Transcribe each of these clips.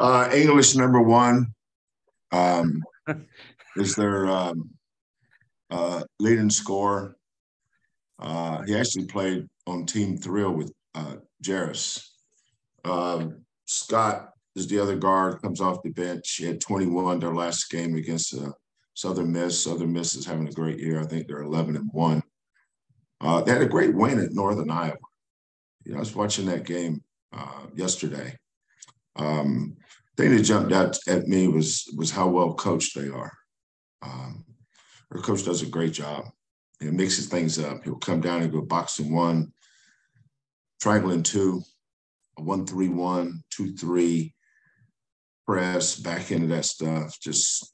English number one um, is their leading scorer. He actually played on Team Thrill with Jarris. Scott is the other guard, comes off the bench. He had 21 their last game against Southern Miss. Southern Miss is having a great year. I think they're 11-1. They had a great win at Northern Iowa. I was watching that game yesterday. Thing that jumped out at me was how well coached they are. Their coach does a great job. He mixes things up. He'll come down and go boxing one, triangle and two, a 1-3-1, 2-3, press, back into that stuff. If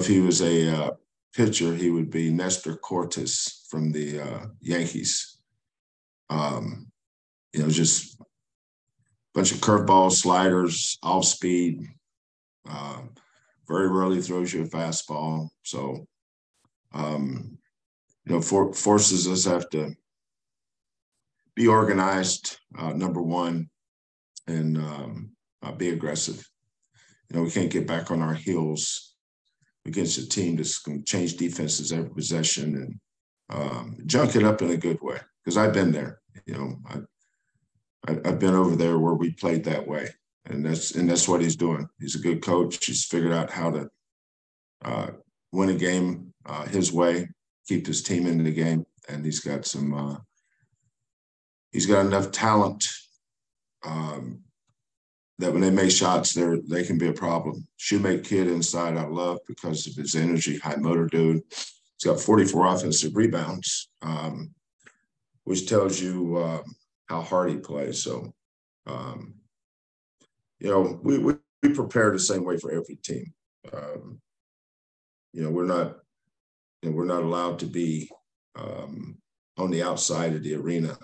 he was a pitcher, he would be Nestor Cortes from the Yankees. Just a bunch of curveballs, sliders, off speed. Very rarely throws you a fastball. So, forces us have to be organized, number one, and be aggressive. We can't get back on our heels against a team that's going to change defenses every possession and junk it up in a good way. Because I've been there. I've been over there where we played that way, and that's what he's doing. He's a good coach. He's figured out how to win a game his way, keep his team in the game, and he's got enough talent that when they make shots, they can be a problem. Shoemake kid inside, I love because of his energy, high motor dude. He's got 44 offensive rebounds, which tells you how hard he plays. So, we prepare the same way for every team. We're not allowed to be on the outside of the arena.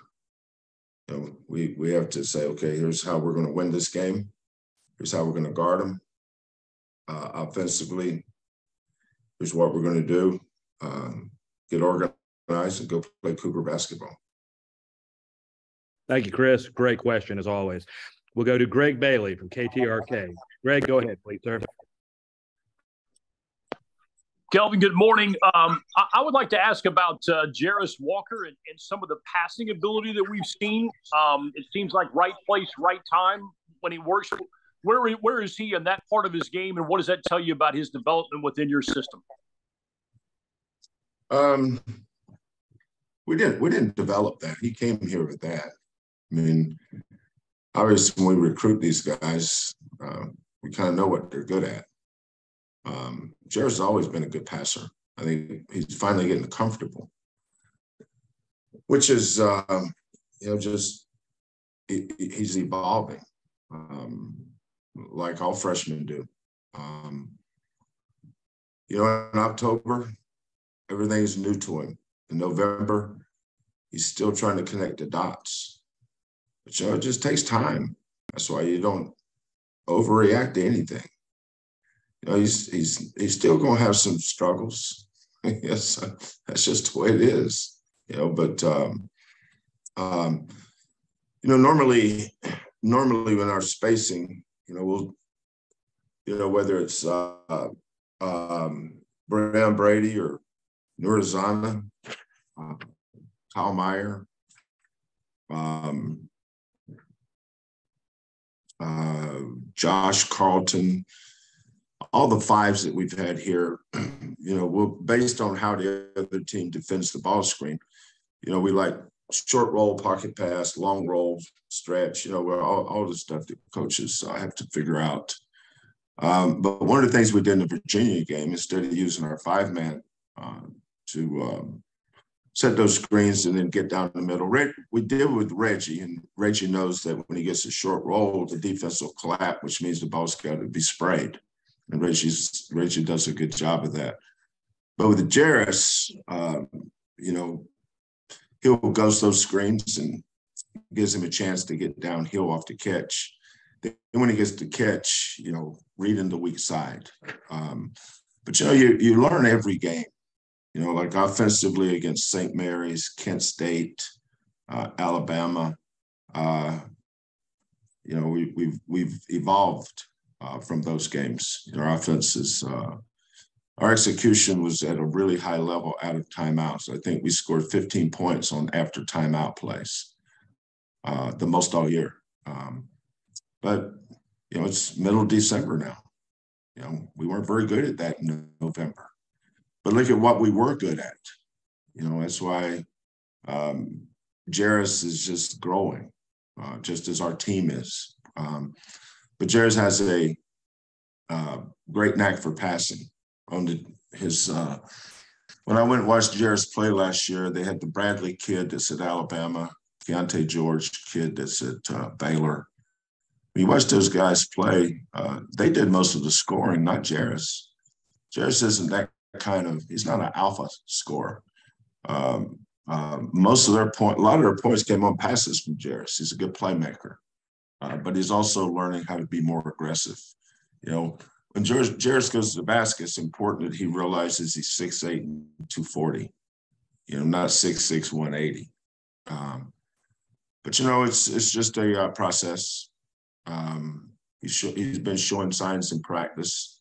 We have to say, okay, here's how we're going to win this game. Here's how we're going to guard them offensively. Here's what we're going to do. Get organized and go play Cougar basketball. Thank you, Chris. Great question, as always. We'll go to Greg Bailey from KTRK. Greg, go ahead, please, sir. Kelvin, good morning. I would like to ask about Jarris Walker and some of the passing ability that we've seen. It seems like right place, right time when he works. Where is he in that part of his game, and what does that tell you about his development within your system? We didn't develop that. He came here with that. I mean, obviously, when we recruit these guys, we kind of know what they're good at. Jarris has always been a good passer. I think he's finally getting comfortable, which is, he's evolving, like all freshmen do. In October, everything's new to him. In November, he's still trying to connect the dots. But, it just takes time. That's why you don't overreact to anything. He's still going to have some struggles. Yes, that's just the way it is. But normally in our spacing, we'll, whether it's Brian Brady or Nurazana, Kyle Meyer, Josh Carlton, all the fives that we've had here, based on how the other team defends the ball screen, we like short roll, pocket pass, long roll, stretch, all the stuff that coaches have to figure out. But one of the things we did in the Virginia game, instead of using our five-man to set those screens and then get down the middle, we did with Reggie, and Reggie knows that when he gets a short roll, the defense will collapse, which means the ball's got to be sprayed. And Reggie does a good job of that. But with the Jarris, he'll ghost those screens and gives him a chance to get downhill off the catch. Then when he gets the catch, reading the weak side. But, you learn every game, like offensively against St. Mary's, Kent State, Alabama. You know, we've evolved from those games. You know, our offense is our execution was at a really high level out of timeouts. I think we scored 15 points on after timeout plays, the most all year. But you know, it's middle of December now. You know, we weren't very good at that in November. But look at what we were good at. You know, that's why Jairus is just growing, just as our team is. But Jairus has a great knack for passing. When I went and watched Jairus play last year, they had the Bradley kid that's at Alabama, Keontae George kid that's at Baylor. When you watch those guys play, they did most of the scoring, not Jairus. Jairus isn't that he's not an alpha scorer. Most of a lot of their points came on passes from Jairus. He's a good playmaker, but he's also learning how to be more aggressive. You know, when Jairus goes to the basket, it's important that he realizes he's 6'8" and 240. You know, not 6'6", 180. But you know, it's just a process. He's been showing signs in practice,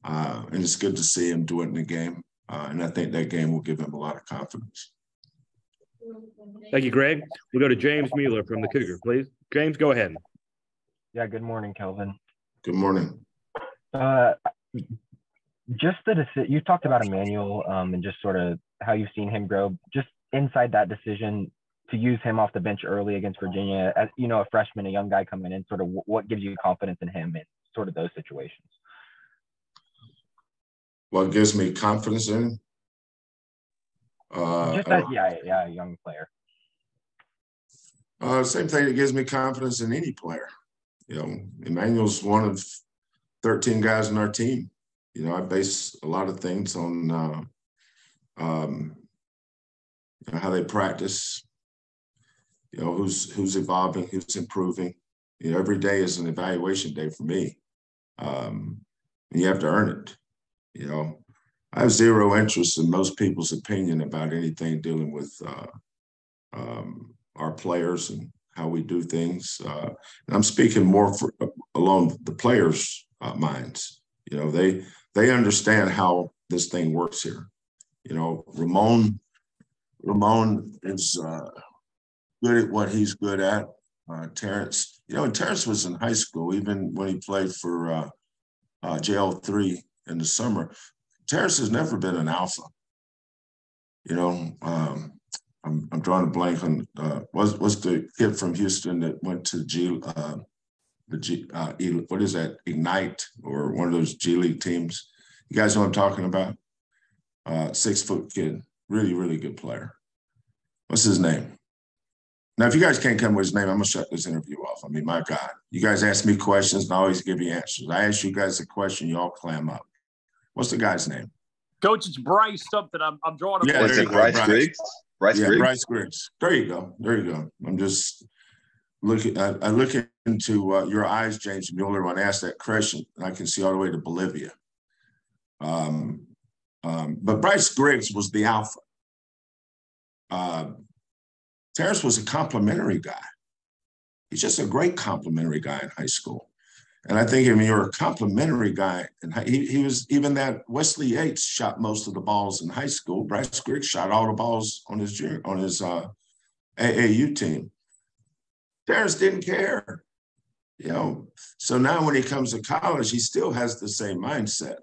and it's good to see him do it in the game. And I think that game will give him a lot of confidence. Thank you, Greg. We'll go to James Mueller from the Cougar, please. James, go ahead. Yeah, good morning, Kelvin. Good morning. Just you talked about Emmanuel and just sort of how you've seen him grow. Just inside that decision to use him off the bench early against Virginia, as you know, a freshman, a young guy coming in, sort of what gives you confidence in him in sort of those situations? What gives me confidence in him? A young player. Same thing that gives me confidence in any player. You know, Emmanuel's one of 13 guys on our team. You know, I base a lot of things on you know, how they practice. You know, who's evolving, who's improving. You know, every day is an evaluation day for me, and you have to earn it. You know, I have zero interest in most people's opinion about anything dealing with our players and how we do things. And I'm speaking more along the players' minds. You know, they understand how this thing works here. You know, Ramon is good at what he's good at. Terrence, you know, and Terrence was in high school, even when he played for JL3 in the summer. Terrence has never been an alpha. You know, I'm drawing a blank on was the kid from Houston that went to what is that, Ignite, or one of those G League teams. You guys know what I'm talking about? 6-foot kid, really, really good player. What's his name? Now, if you guys can't come with his name, I'm going to shut this interview off. I mean, my God. You guys ask me questions and I always give you answers. I ask you guys a question, you all clam up. What's the guy's name? Coach, it's Bryce something. I'm drawing a yeah, Was it Bryce Griggs? Bryce Griggs? Bryce Griggs. There you go. I'm just looking. I look into your eyes, James Mueller, when I ask that question, and I can see all the way to Bolivia. But Bryce Griggs was the alpha. Terrence was a complimentary guy. He's just a great complimentary guy in high school. And I think, I mean, you're a complimentary guy. And he was, even that Wesley Yates shot most of the balls in high school. Bryce Griggs shot all the balls on his AAU team. Terrence didn't care, you know. So now when he comes to college, he still has the same mindset.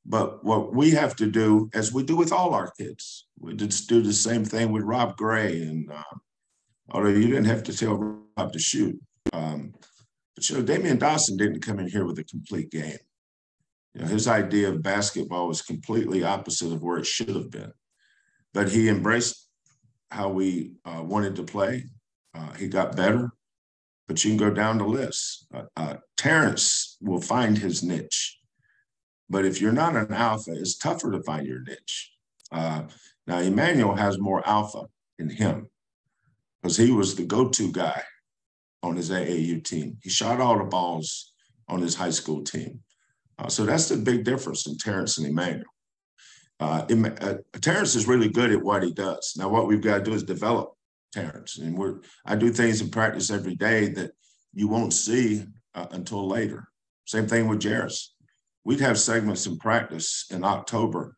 But what we have to do, as we do with all our kids, we just do the same thing with Rob Gray. And although you didn't have to tell Rob to shoot, but you know, Damian Dawson didn't come in here with a complete game. You know, his idea of basketball was completely opposite of where it should have been. But he embraced how we wanted to play. He got better. But you can go down the list. Terrence will find his niche. But if you're not an alpha, it's tougher to find your niche. Now, Emmanuel has more alpha in him because he was the go-to guy on his AAU team. He shot all the balls on his high school team. So that's the big difference in Terrence and Emmanuel. Terrence is really good at what he does. Now, what we've got to do is develop Terrence. And I do things in practice every day that you won't see until later. Same thing with Jairus. We'd have segments in practice in October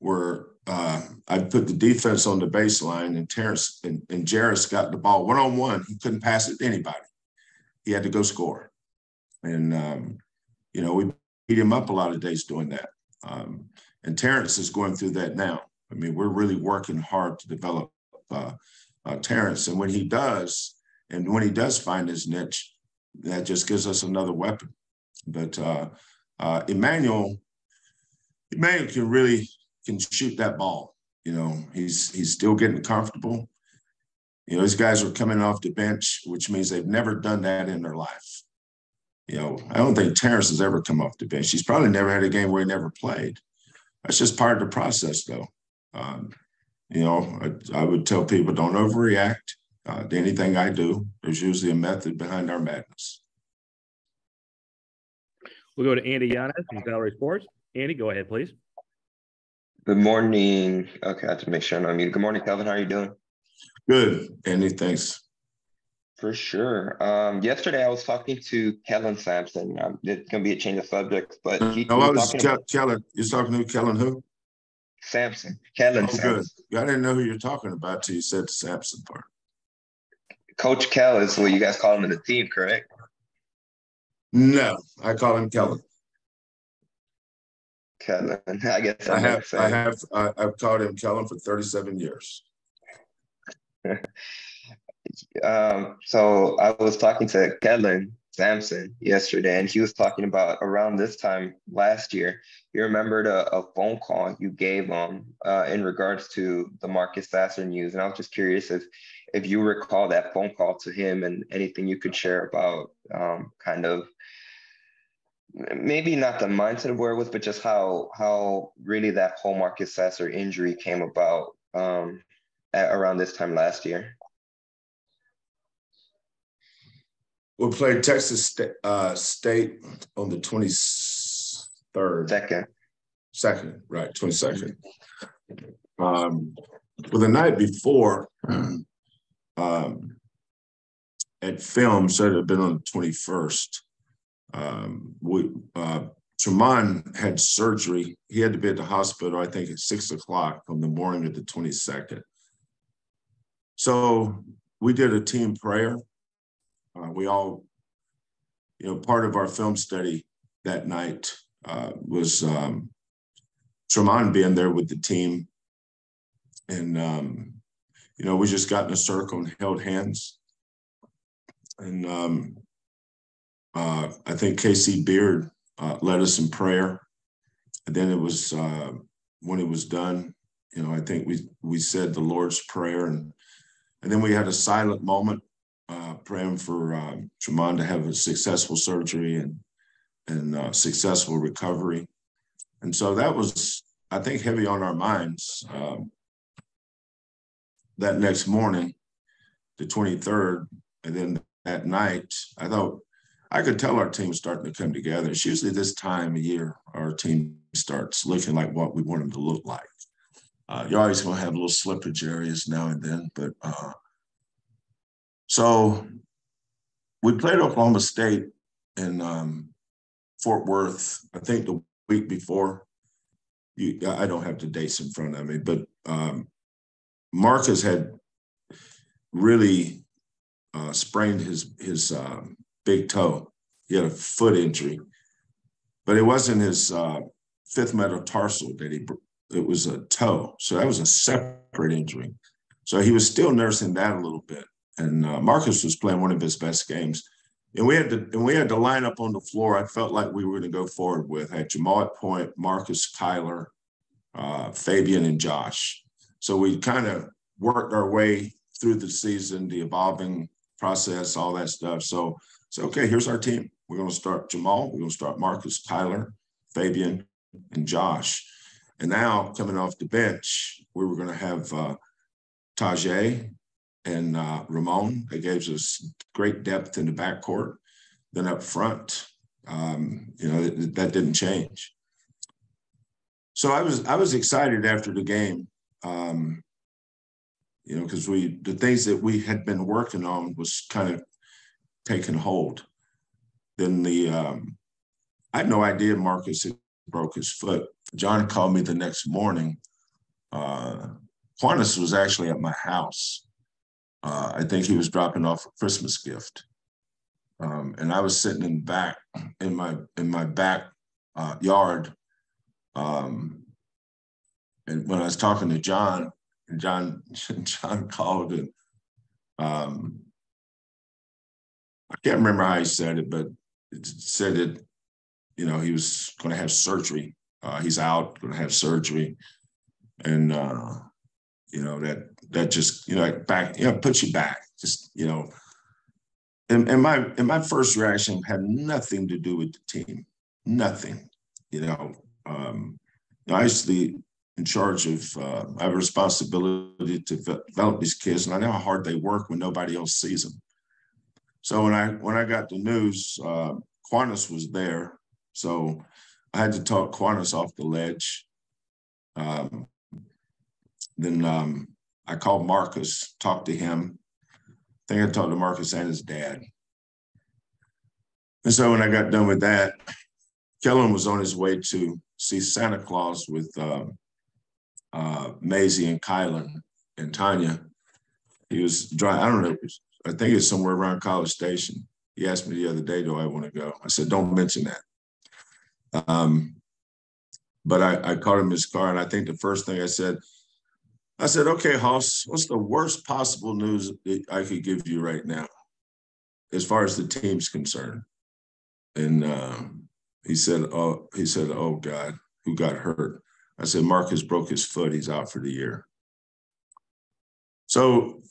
where I'd put the defense on the baseline, and Terrence and Jairus got the ball one-on-one. He couldn't pass it to anybody. He had to go score. And, we beat him up a lot of days doing that. And Terrence is going through that now. I mean, we're really working hard to develop Terrence. And when he does find his niche, that just gives us another weapon. But Emmanuel can shoot that ball. He's still getting comfortable. These guys are coming off the bench, which means they've never done that in their life. I don't think Terrence has ever come off the bench. He's probably never had a game where he never played. That's just part of the process, though. I would tell people, don't overreact to anything I do. There's usually a method behind our madness. We'll go to Andy Yanez from Gallery Sports. Andy, go ahead, please. Good morning. Okay, I have to make sure I'm on mute. Good morning, Kelvin. How are you doing? Good, Andy. Thanks. For sure. Yesterday I was talking to Kelvin Sampson. It's going to be a change of subjects, but Kellen. You're talking to Kellen who? Sampson. Kelvin Sampson. Good. I didn't know who you're talking about till you said the Sampson part. Coach Kel is what you guys call him in the team, correct? No, I call him Kellen. Kelvin. I guess I've called him Kellen for 37 years. So I was talking to Kelvin Sampson yesterday, and he was talking about around this time last year, he remembered a phone call you gave him in regards to the Marcus Sasser news. And I was just curious if you recall that phone call to him and anything you could share about kind of maybe not the mindset of where it was, but just how really that whole Marcus Sasser injury came about around this time last year. We played Texas State on the 23rd. Second, right, 22nd. Well, the night before at film, so it had been on the 21st. Tremont had surgery. He had to be at the hospital, I think, at 6 o'clock on the morning of the 22nd. So we did a team prayer. We all, part of our film study that night was Tremont being there with the team. And, we just got in a circle and held hands. And I think KC Beard led us in prayer. And then it was, when it was done, I think we said the Lord's Prayer. And then we had a silent moment praying for Tremont to have a successful surgery and successful recovery. And so that was, I think, heavy on our minds. That next morning, the 23rd, and then that night, I thought I could tell our team was starting to come together. It's usually this time of year our team starts looking like what we want them to look like. You're always going to have little slippage areas now and then, but so we played Oklahoma State in Fort Worth, I think the week before. I don't have the dates in front of me, but Marcus had really sprained his big toe. He had a foot injury, but it wasn't his fifth metatarsal it was a toe. So that was a separate injury. So he was still nursing that a little bit. And Marcus was playing one of his best games. And we had to line up on the floor. I felt like we were going to go forward with. I had Jamal at point, Marcus, Kyler, Fabian, and Josh. So we kind of worked our way through the season, the evolving process, all that stuff. So okay, here's our team. We're going to start Jamal. We're going to start Marcus, Kyler, Fabian, and Josh. And now coming off the bench, we were going to have Tajay and Ramon. That gave us great depth in the backcourt. Then up front, that didn't change. So I was excited after the game, because the things that we had been working on was kind of taken hold. Then I had no idea Marcus had broke his foot. John called me the next morning. Quantas was actually at my house. I think he was dropping off a Christmas gift. And I was sitting in back in my back yard. And when I was talking to John, and John called, and I can't remember how he said it, but it said that, you know, he was going to have surgery. He's out, going to have surgery. And, you know, that just, you know, like back, you know, puts you back, just, you know. And my first reaction had nothing to do with the team, nothing, you know. I used to be in charge of, I have a responsibility to develop these kids, and I know how hard they work when nobody else sees them. So when I got the news, Quantas was there, so I had to talk Quantas off the ledge. Then I called Marcus, talked to him. I think I talked to Marcus and his dad. And so when I got done with that, Kellen was on his way to see Santa Claus with Maisie and Kylan and Tanya. He was driving, I don't know, I think it's somewhere around College Station. He asked me the other day, do I want to go? I said, don't mention that. But I caught him in his car, and I think the first thing I said, okay, Hoss, what's the worst possible news that I could give you right now as far as the team's concerned? And he said, oh God, who got hurt? I said, Marcus broke his foot. He's out for the year. So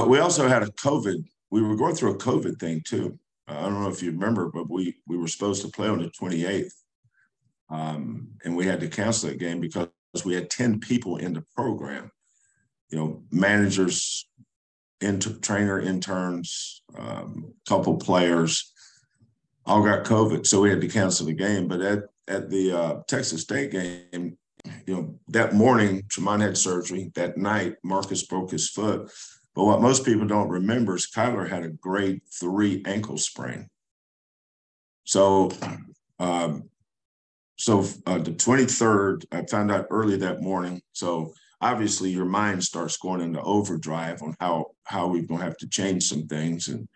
we also had a COVID. We were going through a COVID thing too. I don't know if you remember, but we were supposed to play on the 28th. And we had to cancel that game because we had 10 people in the program. You know, managers, trainer interns, couple players, all got COVID, so we had to cancel the game. But at the Texas State game, you know, that morning, Tremont had surgery. That night, Marcus broke his foot. But what most people don't remember is Kyler had a grade 3 ankle sprain. So, the 23rd, I found out early that morning. So obviously, your mind starts going into overdrive on how we're going to have to change some things. And,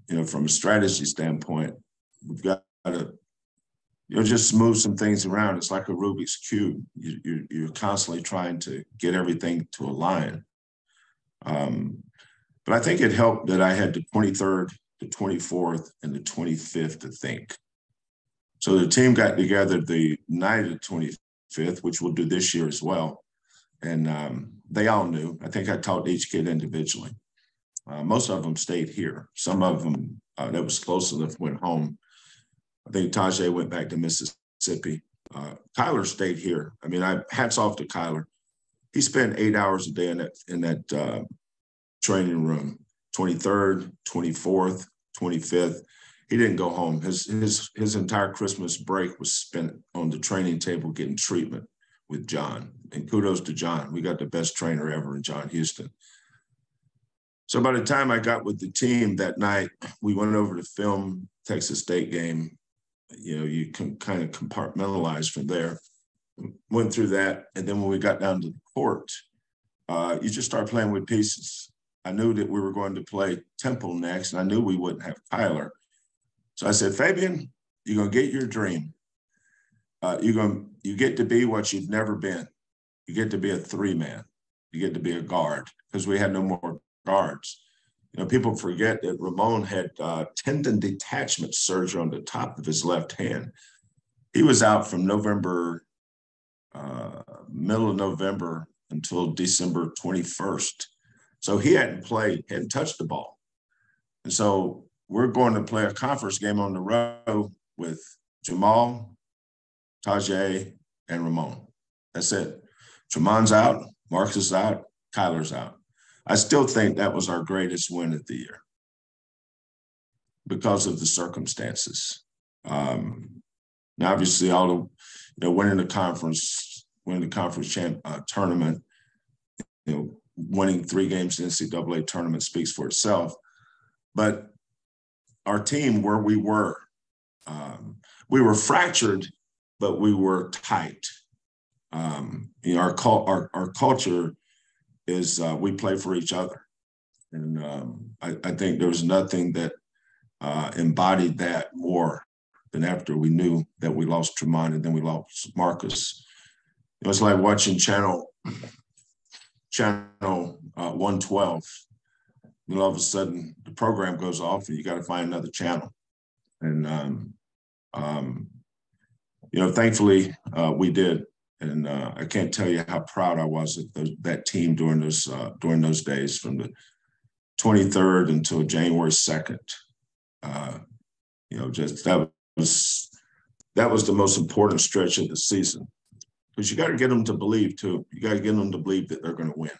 you know, from a strategy standpoint, we've got to, you know, just move some things around. It's like a Rubik's Cube. You're constantly trying to get everything to align. But I think it helped that I had the 23rd, the 24th, and the 25th to think. So the team got together the night of the 25th, which we'll do this year as well. And they all knew. I think I talked to each kid individually. Most of them stayed here. Some of them that was close enough went home. I think Tajay went back to Mississippi. Kyler stayed here. I mean, hats off to Kyler. He spent 8 hours a day in that training room, 23rd, 24th, 25th. He didn't go home. His entire Christmas break was spent on the training table getting treatment with John. And kudos to John. We got the best trainer ever in John Houston. So by the time I got with the team that night, we went over to film Texas State game. You know, you can kind of compartmentalize from there. Went through that. And then when we got down to the court, you just start playing with pieces. I knew that we were going to play Temple next, and I knew we wouldn't have Kyler. So I said, Fabian, you're going to get your dream. You get to be what you've never been. You get to be a 3-man. You get to be a guard, because we had no more guards. You know, people forget that Ramon had tendon detachment surgery on the top of his left hand. He was out from middle of November until December 21st. So he hadn't touched the ball. And so we're going to play a conference game on the road with Jamal, Tajay, and Ramon. That's it. Tremon's out, Marcus is out, Kyler's out. I still think that was our greatest win of the year because of the circumstances. Now, obviously, all the, winning the conference tournament, winning 3 games in the NCAA tournament speaks for itself. but our team, where we were fractured, but we were tight. Our culture is we play for each other. And I think there was nothing that embodied that more than after we knew that we lost Tremont and then we lost Marcus. It was like watching channel 112. And all of a sudden the program goes off and you got to find another channel. And, thankfully we did. And I can't tell you how proud I was of that team during those days from the 23rd until January 2nd. That was the most important stretch of the season, because you got to get them to believe too. You got to get them to believe that they're going to win.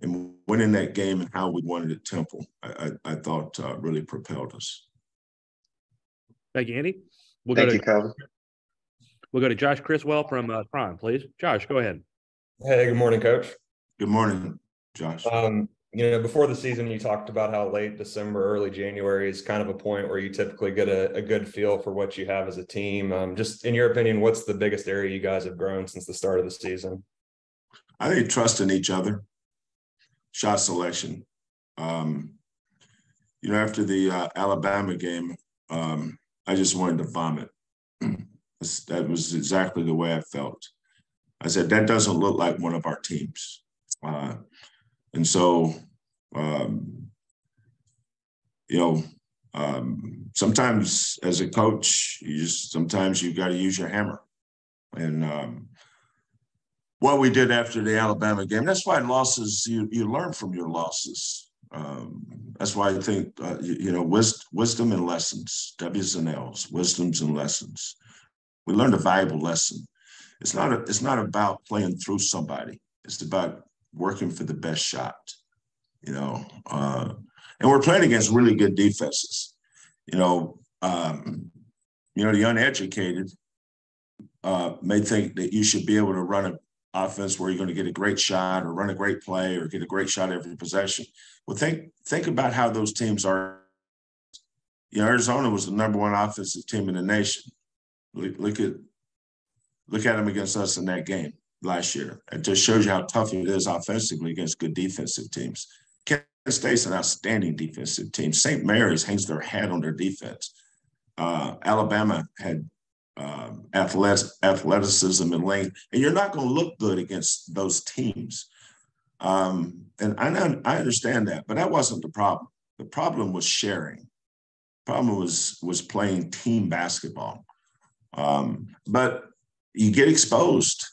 And winning that game and how we won it at Temple, I thought really propelled us. Thank you, Andy. Thank you, Kelvin. We'll go to Josh Criswell from Prime, please. Josh, go ahead. Hey, good morning, Coach. Good morning, Josh. Before the season, you talked about how late December, early January is kind of a point where you typically get a good feel for what you have as a team. Just in your opinion, what's the biggest area you guys have grown since the start of the season? I think trust in each other, shot selection. After the Alabama game, I just wanted to vomit. That was exactly the way I felt. I said, that doesn't look like one of our teams. And so, sometimes as a coach, sometimes you got to use your hammer. And what we did after the Alabama game, that's why losses, you learn from your losses. That's why I think, wisdom and lessons, W's and L's, wisdoms and lessons. We learned a valuable lesson. It's not about playing through somebody. It's about working for the best shot, and we're playing against really good defenses. The uneducated may think that you should be able to run an offense where you're going to get a great shot or run a great play or get a great shot every possession. Well, think about how those teams are. Arizona was the number one offensive team in the nation. Look at them against us in that game last year. It just shows you how tough it is offensively against good defensive teams. Kent State's an outstanding defensive team. St. Mary's hangs their hat on their defense. Alabama had athleticism and length, and you're not going to look good against those teams. And I understand that, but that wasn't the problem. The problem was sharing. The problem was playing team basketball. But you get exposed.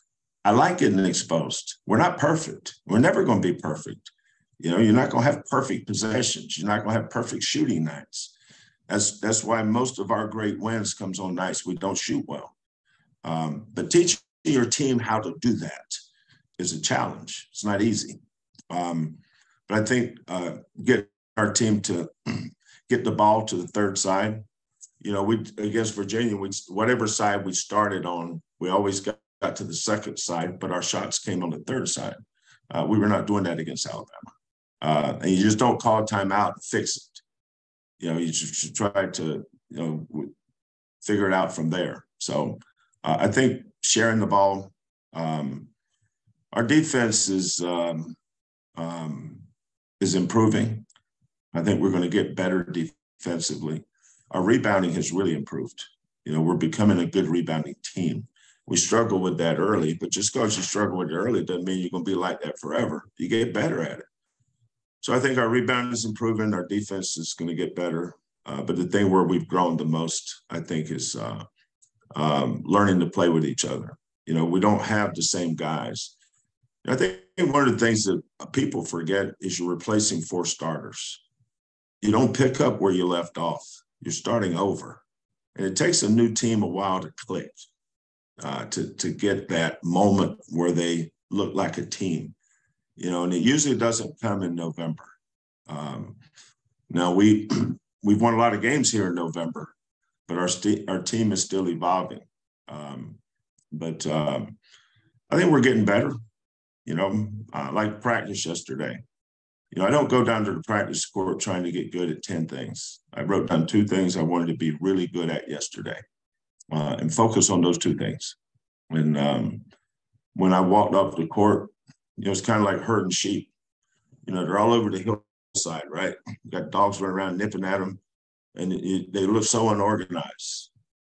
I like getting exposed. We're not perfect. We're never going to be perfect. You're not going to have perfect possessions. You're not going to have perfect shooting nights. That's why most of our great wins comes on nights we don't shoot well. But teaching your team how to do that is a challenge. It's not easy. But I think get our team to get the ball to the third side. We against Virginia, whatever side we started on, we always got to the second side, but our shots came on the third side. We were not doing that against Alabama. And you just don't call a timeout and fix it. You should try to, figure it out from there. So I think sharing the ball, our defense is improving. I think we're going to get better defensively. Our rebounding has really improved. We're becoming a good rebounding team. We struggle with that early, but just because you struggle with it early doesn't mean you're going to be like that forever. You get better at it. So I think our rebound is improving. Our defense is going to get better. But the thing where we've grown the most, I think, is learning to play with each other. We don't have the same guys. I think one of the things that people forget is you're replacing 4 starters. You don't pick up where you left off. You're starting over. And it takes a new team a while to click, to get that moment where they look like a team. And it usually doesn't come in November. Now, we've won a lot of games here in November, but our team is still evolving. But I think we're getting better, like practice yesterday. You know, I don't go down to the practice court trying to get good at 10 things. I wrote down 2 things I wanted to be really good at yesterday and focus on those 2 things. And when I walked off the court, you know, it's kind of like herding sheep. You know, they're all over the hillside, right? You got dogs running around nipping at them, and they look so unorganized.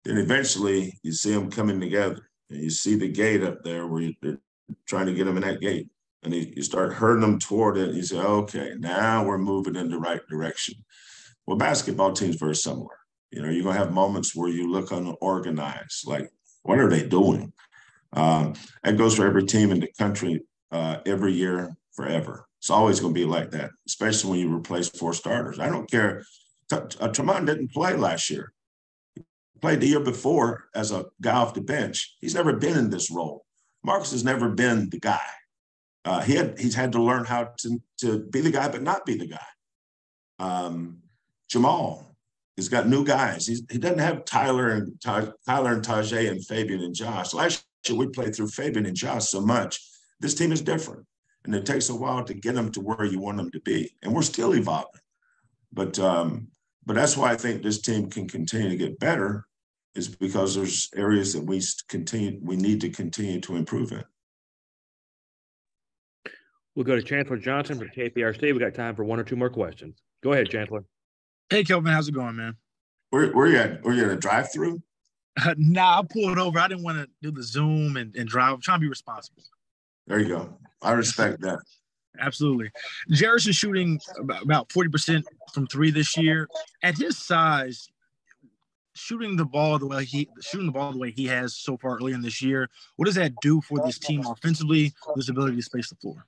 Then eventually you see them coming together, and you see the gate up there where they're trying to get them in that gate. And you start herding them toward it, and you say, okay, now we're moving in the right direction. Well, basketball team's very similar. You know, you're going to have moments where you look unorganized, like, what are they doing? That goes for every team in the country every year, forever. It's always going to be like that, especially when you replace 4 starters. I don't care. Tremont didn't play last year. He played the year before as a guy off the bench. He's never been in this role. Marcus has never been the guy. He's had to learn how to be the guy, but not be the guy. Jamal has got new guys. He doesn't have Tyler and Tajay and Fabian and Josh. Last year we played through Fabian and Josh so much. This team is different, and it takes a while to get them to where you want them to be, and we're still evolving. But that's why I think this team can continue to get better, is because there's areas that we need to continue to improve in. We'll go to Chancellor Johnson for KPRC. We got time for 1 or 2 more questions. Go ahead, Chancellor. Hey, Kelvin, how's it going, man? Where you at? Were you at a drive-through? Nah, I pulled over. I didn't want to do the Zoom and drive. I'm trying to be responsible. There you go. I respect that. Absolutely. Jairus is shooting about 40% from 3 this year. At his size, shooting the ball the way he has so far early in this year, what does that do for this team offensively, his ability to space the floor?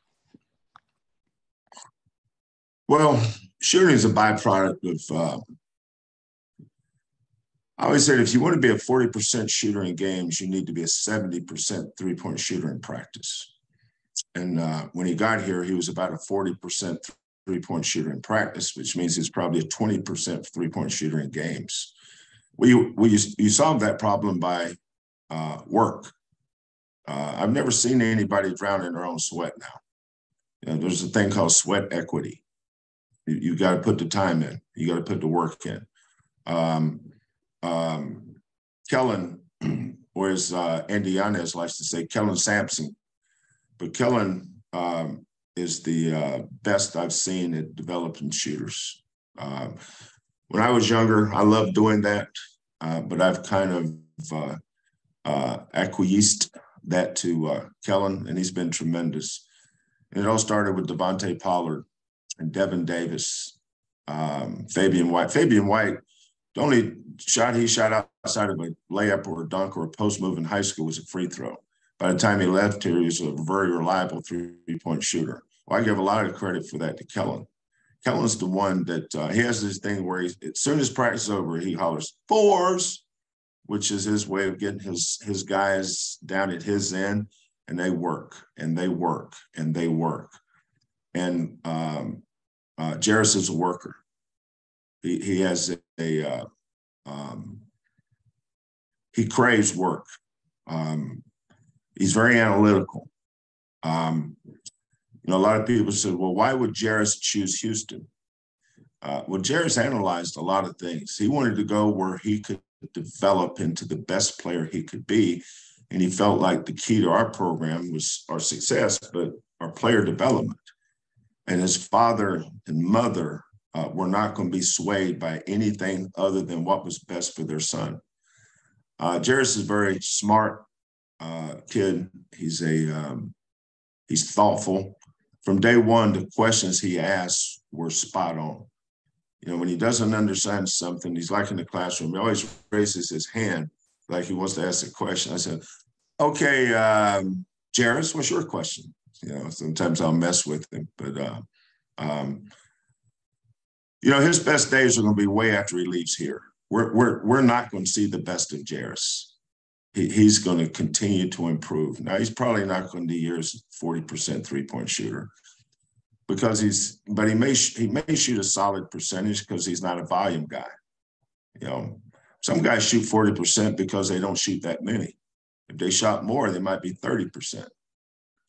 Well, shooting is a byproduct of I always said if you want to be a 40% shooter in games, you need to be a 70% three-point shooter in practice. And when he got here, he was about a 40% three-point shooter in practice, which means he's probably a 20% three-point shooter in games. You solve that problem by work. I've never seen anybody drown in their own sweat now. You know, there's a thing called sweat equity. You got to put the time in. You got to put the work in. Kellen, or as Andy Yanez likes to say, Kelvin Sampson. But Kellen is the best I've seen at developing shooters. When I was younger, I loved doing that, but I've kind of acquiesced that to Kellen, and he's been tremendous. And it all started with Devontae Pollard and Devin Davis, Fabian White. Fabian White, the only shot he shot outside of a layup or a dunk or a post move in high school was a free throw. By the time he left here, he was a very reliable three-point shooter. Well, I give a lot of credit for that to Kellen. Kellen's the one that he has this thing where as soon as practice is over, he hollers 4s, which is his way of getting his guys down at his end, and they work, and they work, and they work. And Jairus is a worker. He has he craves work. He's very analytical. You know, a lot of people said, well, why would Jairus choose Houston? Well, Jairus analyzed a lot of things. He wanted to go where he could develop into the best player he could be. And he felt like the key to our program was our success, but our player development. And his father and mother were not going to be swayed by anything other than what was best for their son. Jairus is a very smart kid. He's thoughtful. From day one, the questions he asked were spot on. You know, when he doesn't understand something, he's like in the classroom, he always raises his hand like he wants to ask a question. I said, okay, Jairus, what's your question? You know, sometimes I'll mess with him, but, you know, his best days are going to be way after he leaves here. We're not going to see the best of Jairus. He's going to continue to improve. Now, he's probably not going to be years 40% three-point shooter because he may shoot a solid percentage because he's not a volume guy. You know, some guys shoot 40% because they don't shoot that many. If they shot more, they might be 30%.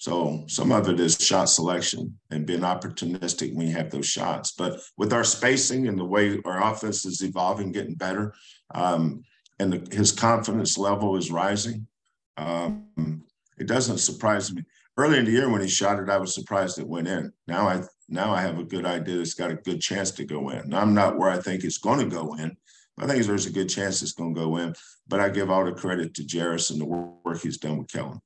So some of it is shot selection and being opportunistic when you have those shots. But with our spacing and the way our offense is evolving, getting better, and his confidence level is rising, it doesn't surprise me. Early in the year when he shot it, I was surprised it went in. Now I have a good idea it's got a good chance to go in. Now, I'm not where I think it's going to go in. I think there's a good chance it's going to go in. But I give all the credit to Jairus and the work he's done with Kellen.